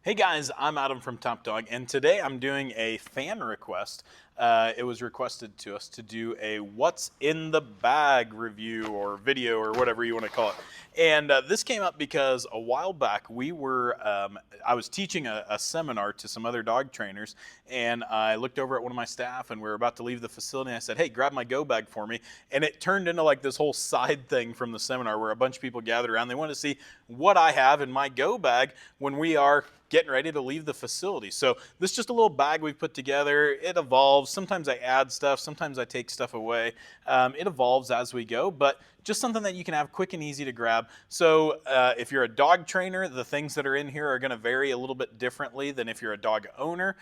Hey guys, I'm Adam from Top Dog, and today I'm doing a fan request. It was requested to us to do a what's in the bag review or video or whatever you want to call it. And this came up because a while back I was teaching a seminar to some other dog trainers, and I looked over at one of my staff and we were about to leave the facility, and I said, hey, grab my go bag for me. And it turned into like this whole side thing from the seminar where a bunch of people gathered around. They wanted to see what I have in my go bag when we are getting ready to leave the facility. So this is just a little bag we've put together. It evolves. Sometimes I add stuff. Sometimes I take stuff away. It evolves as we go, but just something that you can have quick and easy to grab. So if you're a dog trainer, the things that are in here are going to vary a little bit differently than if you're a dog owner.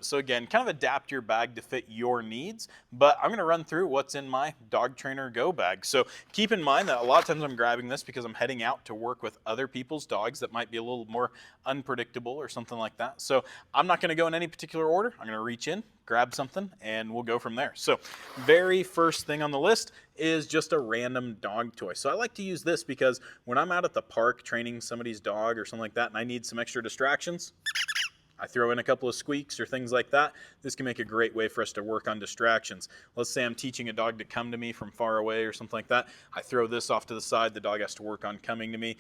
So again, kind of adapt your bag to fit your needs, but I'm going to run through what's in my dog trainer go bag. So keep in mind that a lot of times I'm grabbing this because I'm heading out to work with other people's dogs that might be a little more unpredictable or something like that. So I'm not going to go in any particular order. I'm going to reach in, grab something, and we'll go from there. So very first thing on the list is just a random dog toy. So I like to use this because when I'm out at the park training somebody's dog or something like that and I need some extra distractions, I throw in a couple of squeaks or things like that. This can make a great way for us to work on distractions. Let's say I'm teaching a dog to come to me from far away or something like that. I throw this off to the side. The dog has to work on coming to me,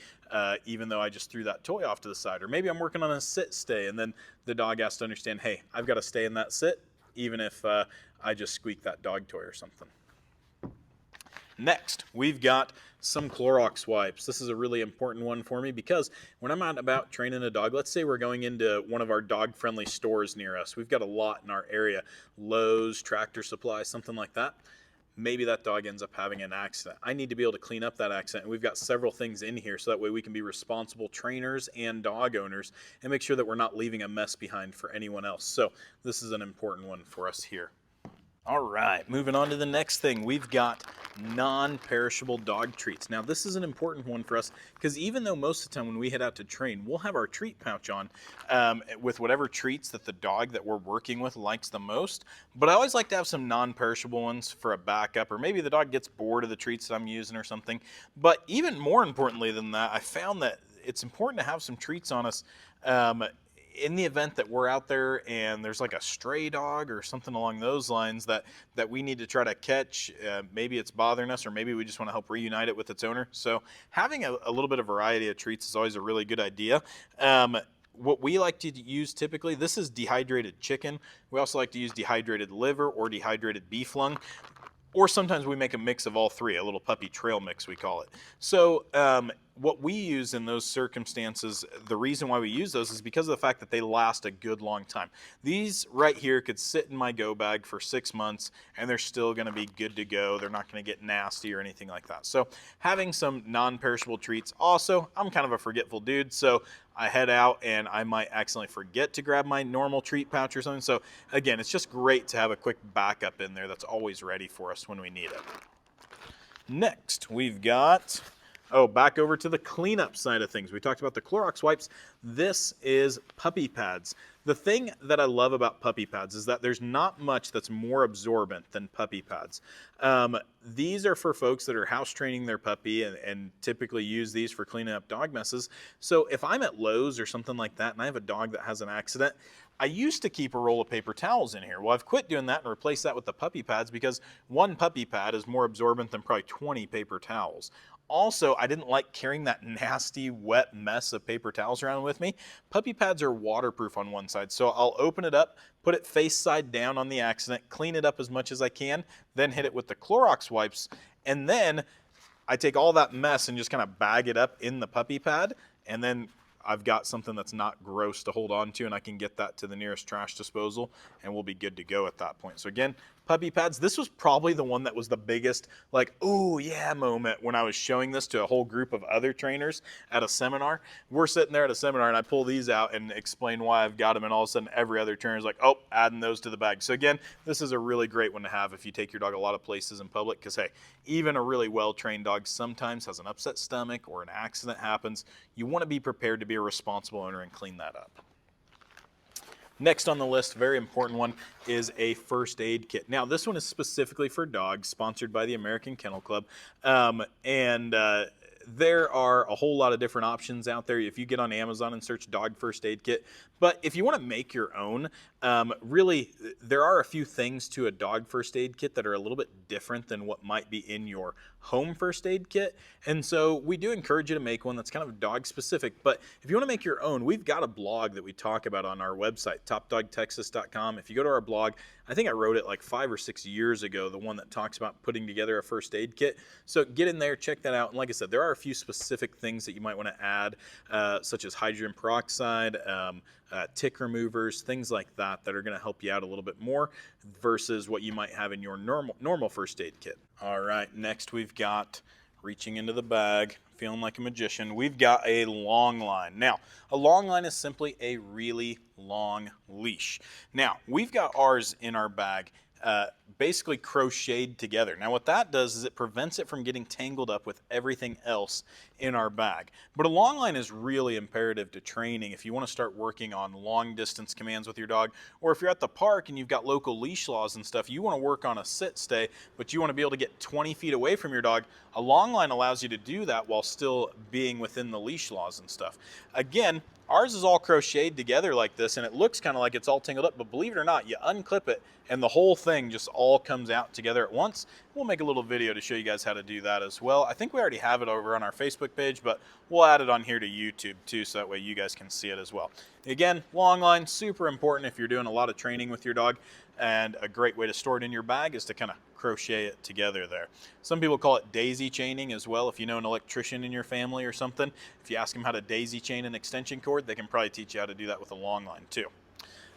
even though I just threw that toy off to the side. Or maybe I'm working on a sit stay, and then the dog has to understand, hey, I've got to stay in that sit, even if I just squeak that dog toy or something. Next, we've got some Clorox wipes. This is a really important one for me because when I'm out about training a dog, let's say we're going into one of our dog-friendly stores near us. We've got a lot in our area, Lowe's, Tractor Supply, something like that. Maybe that dog ends up having an accident. I need to be able to clean up that accident. And we've got several things in here so that way we can be responsible trainers and dog owners and make sure that we're not leaving a mess behind for anyone else. So this is an important one for us here. All right, moving on to the next thing. We've got non-perishable dog treats. Now, this is an important one for us because even though most of the time when we head out to train, we'll have our treat pouch on with whatever treats that the dog that we're working with likes the most. But I always like to have some non-perishable ones for a backup, or maybe the dog gets bored of the treats that I'm using or something. But even more importantly than that, I found that it's important to have some treats on us in the event that we're out there and there's like a stray dog or something along those lines that we need to try to catch. Maybe it's bothering us, or maybe we just want to help reunite it with its owner. So having a little bit of variety of treats is always a really good idea. What we like to use typically, this is dehydrated chicken. We also like to use dehydrated liver or dehydrated beef lung. Or sometimes we make a mix of all three, a little puppy trail mix, we call it. So what we use in those circumstances, the reason why we use those is because of the fact that they last a good long time. These right here could sit in my go bag for 6 months and they're still going to be good to go. They're not going to get nasty or anything like that. So having some non-perishable treats. Also, I'm kind of a forgetful dude, so I head out and I might accidentally forget to grab my normal treat pouch or something. So again, it's just great to have a quick backup in there that's always ready for us when we need it. Next, we've got, back over to the cleanup side of things. We talked about the Clorox wipes. This is puppy pads. The thing that I love about puppy pads is that there's not much that's more absorbent than puppy pads. These are for folks that are house training their puppy and typically use these for cleaning up dog messes. So if I'm at Lowe's or something like that and I have a dog that has an accident, I used to keep a roll of paper towels in here. Well, I've quit doing that and replaced that with the puppy pads because one puppy pad is more absorbent than probably 20 paper towels. Also, I didn't like carrying that nasty, wet mess of paper towels around with me. Puppy pads are waterproof on one side, so I'll open it up, put it face side down on the accident, clean it up as much as I can, then hit it with the Clorox wipes, and then I take all that mess and just kind of bag it up in the puppy pad, and then I've got something that's not gross to hold on to, and I can get that to the nearest trash disposal, and we'll be good to go at that point. So again, puppy pads. This was probably the one that was the biggest, like, oh yeah moment when I was showing this to a whole group of other trainers at a seminar. We're sitting there at a seminar, and I pull these out and explain why I've got them, and all of a sudden every other trainer is like, oh, adding those to the bag. So again, this is a really great one to have if you take your dog a lot of places in public, because hey, even a really well-trained dog sometimes has an upset stomach or an accident happens. You want to be prepared to be a responsible owner and clean that up. Next on the list, very important one, is a first aid kit. Now, this one is specifically for dogs, sponsored by the American Kennel Club. there are a whole lot of different options out there if you get on Amazon and search dog first aid kit. But if you want to make your own, really, there are a few things to a dog first aid kit that are a little bit different than what might be in your home first aid kit. And so we do encourage you to make one that's kind of dog specific. But if you want to make your own, we've got a blog that we talk about on our website, topdogtexas.com. If you go to our blog, I think I wrote it like 5 or 6 years ago, the one that talks about putting together a first aid kit. So get in there, check that out. And like I said, there are a few specific things that you might want to add, such as hydrogen peroxide, tick removers, things like that that are going to help you out a little bit more versus what you might have in your normal first aid kit. All right, next we've got, reaching into the bag, feeling like a magician, we've got a long line. Now, a long line is simply a really long leash. Now, we've got ours in our bag basically crocheted together. Now what that does is it prevents it from getting tangled up with everything else in our bag. But a long line is really imperative to training if you want to start working on long distance commands with your dog, or if you're at the park and you've got local leash laws and stuff, you want to work on a sit stay, but you want to be able to get 20 feet away from your dog. A long line allows you to do that while still being within the leash laws and stuff. Again, ours is all crocheted together like this, and it looks kind of like it's all tangled up, but believe it or not, you unclip it, and the whole thing just all comes out together at once. We'll make a little video to show you guys how to do that as well. I think we already have it over on our Facebook page, but we'll add it on here to YouTube too, so that way you guys can see it as well. Again, long line, super important if you're doing a lot of training with your dog, and a great way to store it in your bag is to kind of crochet it together there. Some people call it daisy chaining as well. If you know an electrician in your family or something, if you ask them how to daisy chain an extension cord, they can probably teach you how to do that with a long line too.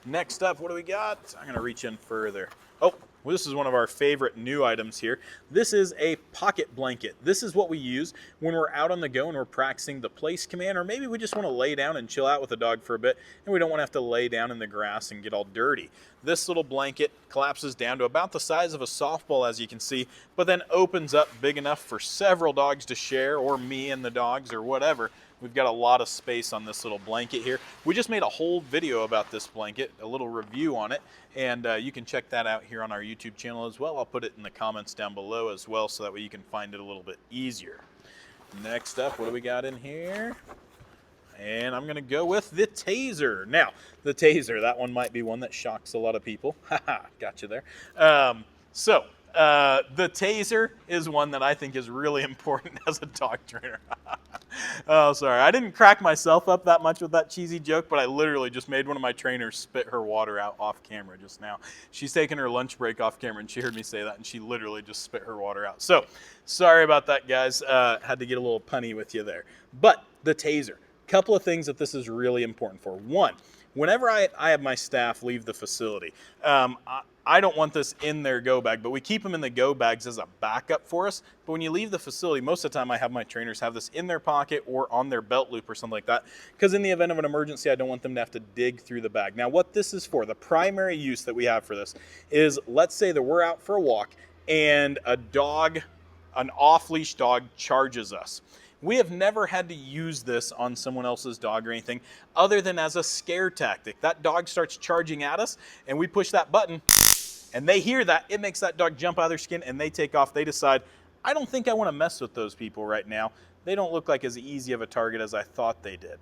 Next up, what do we got? I'm gonna reach in further. Oh, well, this is one of our favorite new items here. This is a pocket blanket. This is what we use when we're out on the go and we're practicing the place command, or maybe we just want to lay down and chill out with the dog for a bit and we don't want to have to lay down in the grass and get all dirty. This little blanket collapses down to about the size of a softball, as you can see, but then opens up big enough for several dogs to share, or me and the dogs, or whatever. We've got a lot of space on this little blanket here. We just made a whole video about this blanket, a little review on it, and you can check that out here on our YouTube channel as well. I'll put it in the comments down below as well, so that way you can find it a little bit easier. Next up, what do we got in here? And I'm gonna go with the Taser. Now, the Taser, that one might be one that shocks a lot of people. Haha, got you there. The Taser is one that I think is really important as a dog trainer. Oh, sorry. I didn't crack myself up that much with that cheesy joke, but I literally just made one of my trainers spit her water out off camera just now. She's taking her lunch break off camera, and she heard me say that, and she literally just spit her water out. So, sorry about that, guys. Had to get a little punny with you there. But the Taser. Couple of things that this is really important for. One, whenever I have my staff leave the facility, I don't want this in their go bag, but we keep them in the go bags as a backup for us. But when you leave the facility, most of the time I have my trainers have this in their pocket or on their belt loop or something like that, because in the event of an emergency, I don't want them to have to dig through the bag. Now, what this is for, the primary use that we have for this is, let's say that we're out for a walk and a dog, an off-leash dog, charges us. We have never had to use this on someone else's dog or anything other than as a scare tactic. That dog starts charging at us and we push that button and they hear that. It makes that dog jump out of their skin and they take off. They decide, I don't think I want to mess with those people right now. They don't look like as easy of a target as I thought they did.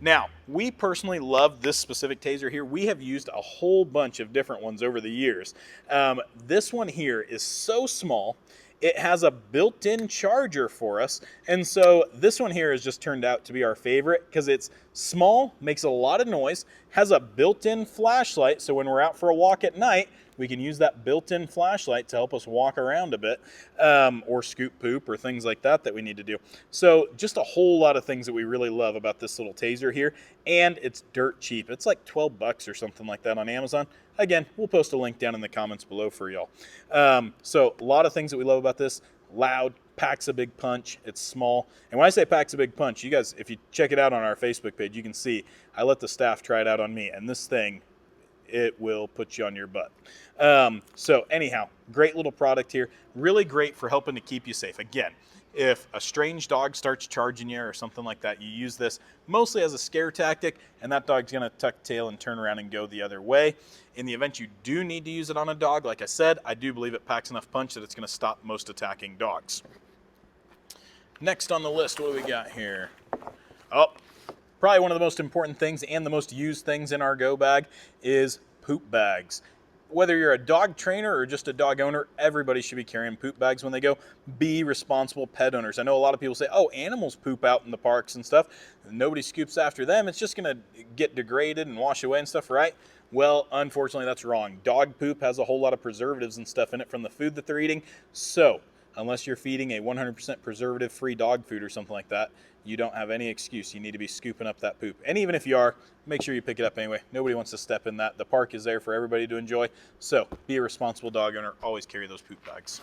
Now, we personally love this specific Taser here. We have used a whole bunch of different ones over the years. This one here is so small. It has a built-in charger for us, and so this one here has just turned out to be our favorite because it's small, makes a lot of noise, has a built-in flashlight, so when we're out for a walk at night, we can use that built-in flashlight to help us walk around a bit, or scoop poop or things like that that we need to do. So just a whole lot of things that we really love about this little Taser here, and it's dirt cheap. It's like 12 bucks or something like that on Amazon. Again, we'll post a link down in the comments below for y'all. So a lot of things that we love about this. Loud, packs a big punch, it's small. And when I say packs a big punch, you guys, if you check it out on our Facebook page, you can see I let the staff try it out on me, and this thing, it will put you on your butt. So anyhow, great little product here. Really great for helping to keep you safe. Again, if a strange dog starts charging you or something like that, you use this mostly as a scare tactic, and that dog's gonna tuck tail and turn around and go the other way. In the event you do need to use it on a dog, like I said, I do believe it packs enough punch that it's gonna stop most attacking dogs. Next on the list, what do we got here? Oh, probably one of the most important things and the most used things in our go bag is poop bags. Whether you're a dog trainer or just a dog owner, everybody should be carrying poop bags when they go. Be responsible pet owners. I know a lot of people say, oh, animals poop out in the parks and stuff. Nobody scoops after them. It's just going to get degraded and wash away and stuff, right? Well, unfortunately, that's wrong. Dog poop has a whole lot of preservatives and stuff in it from the food that they're eating. So, unless you're feeding a 100% preservative-free dog food or something like that, you don't have any excuse. You need to be scooping up that poop. And even if you are, make sure you pick it up anyway. Nobody wants to step in that. The park is there for everybody to enjoy. So be a responsible dog owner. Always carry those poop bags.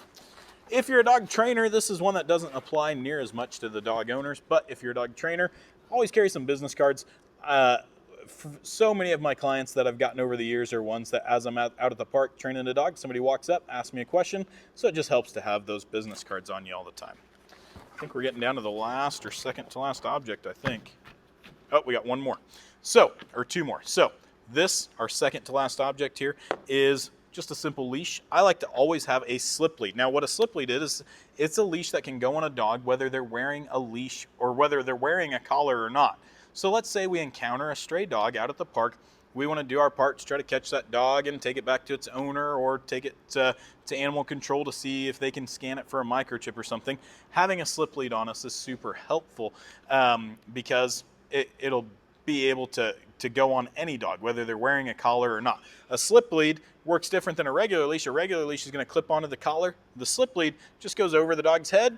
If you're a dog trainer, this is one that doesn't apply near as much to the dog owners. But if you're a dog trainer, always carry some business cards. So many of my clients that I've gotten over the years are ones that as I'm out at the park training a dog, somebody walks up, asks me a question. So it just helps to have those business cards on you all the time. I think we're getting down to the last or second to last object, I think. Oh, we got one more. So, or two more. So this, our second to last object here, is just a simple leash. I like to always have a slip lead. Now what a slip lead is, it's a leash that can go on a dog whether they're wearing a leash or whether they're wearing a collar or not. So let's say we encounter a stray dog out at the park. We want to do our part to try to catch that dog and take it back to its owner or take it to animal control to see if they can scan it for a microchip or something. Having a slip lead on us is super helpful because it'll be able to go on any dog, whether they're wearing a collar or not. A slip lead works different than a regular leash. A regular leash is going to clip onto the collar. The slip lead just goes over the dog's head,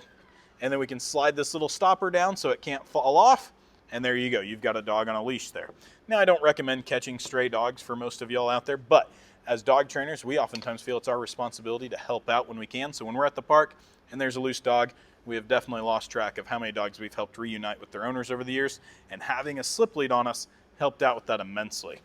and then we can slide this little stopper down so it can't fall off. And there you go. You've got a dog on a leash there. Now, I don't recommend catching stray dogs for most of y'all out there, but as dog trainers, we oftentimes feel it's our responsibility to help out when we can. So when we're at the park and there's a loose dog, we have definitely lost track of how many dogs we've helped reunite with their owners over the years, and having a slip lead on us helped out with that immensely.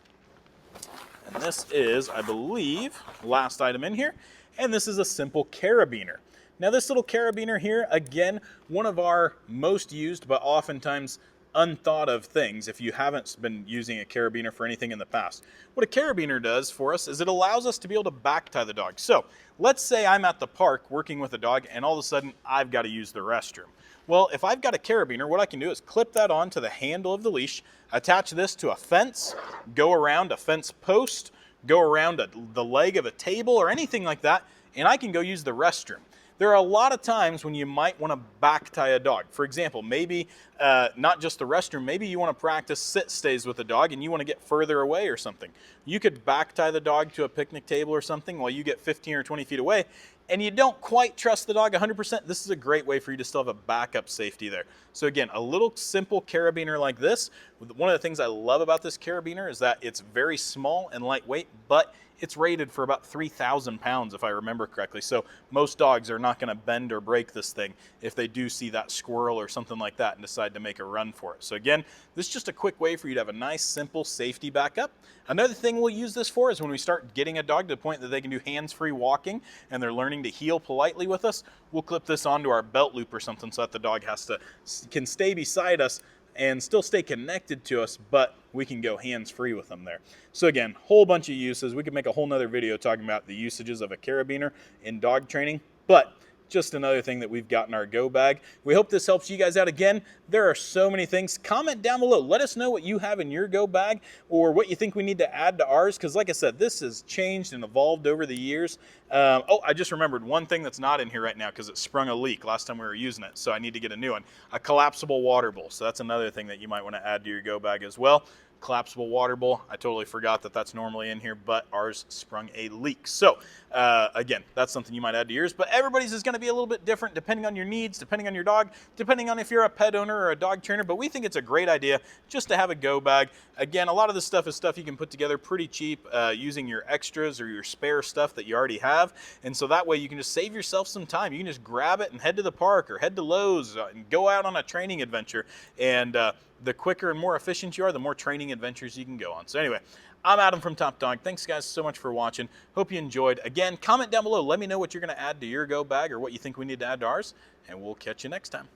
And this is, I believe, last item in here, and this is a simple carabiner. Now this little carabiner here, again, one of our most used but oftentimes unthought of things if you haven't been using a carabiner for anything in the past. What a carabiner does for us is it allows us to be able to back tie the dog. So let's say I'm at the park working with a dog and all of a sudden I've got to use the restroom. Well, if I've got a carabiner, what I can do is clip that onto the handle of the leash, attach this to a fence, go around a fence post, go around the leg of a table or anything like that, and I can go use the restroom. There are a lot of times when you might want to back tie a dog. For example, maybe not just the restroom, maybe you want to practice sit stays with the dog and you want to get further away or something. You could back tie the dog to a picnic table or something while you get 15 or 20 feet away and you don't quite trust the dog 100%. This is a great way for you to still have a backup safety there. So again, a little simple carabiner like this. One of the things I love about this carabiner is that it's very small and lightweight, but it's rated for about 3,000 pounds if I remember correctly. So most dogs are not going to bend or break this thing if they do see that squirrel or something like that and decide to make a run for it. So again, this is just a quick way for you to have a nice, simple safety backup. Another thing we'll use this for is when we start getting a dog to the point that they can do hands-free walking and they're learning to heel politely with us, we'll clip this onto our belt loop or something so that the dog can stay beside us and still stay connected to us, but we can go hands-free with them there. So again, whole bunch of uses. We could make a whole nother video talking about the usages of a carabiner in dog training, but just another thing that we've got in our go bag. We hope this helps you guys out. Again, there are so many things. Comment down below. Let us know what you have in your go bag or what you think we need to add to ours, because like I said, this has changed and evolved over the years. Oh, I just remembered one thing that's not in here right now because it sprung a leak last time we were using it, so I need to get a new one. A collapsible water bowl. So that's another thing that you might want to add to your go bag as well. Collapsible water bowl. I totally forgot that that's normally in here, but ours sprung a leak. So again, that's something you might add to yours, but everybody's is going to be a little bit different depending on your needs, depending on your dog, depending on if you're a pet owner or a dog trainer, but we think it's a great idea just to have a go bag. Again, a lot of this stuff is stuff you can put together pretty cheap using your extras or your spare stuff that you already have, and so that way you can just save yourself some time. You can just grab it and head to the park or head to Lowe's and go out on a training adventure, and the quicker and more efficient you are, the more training adventures you can go on. So anyway, I'm Adam from Top Dog. Thanks guys so much for watching. Hope you enjoyed. Again, comment down below. Let me know what you're going to add to your go bag or what you think we need to add to ours, and we'll catch you next time.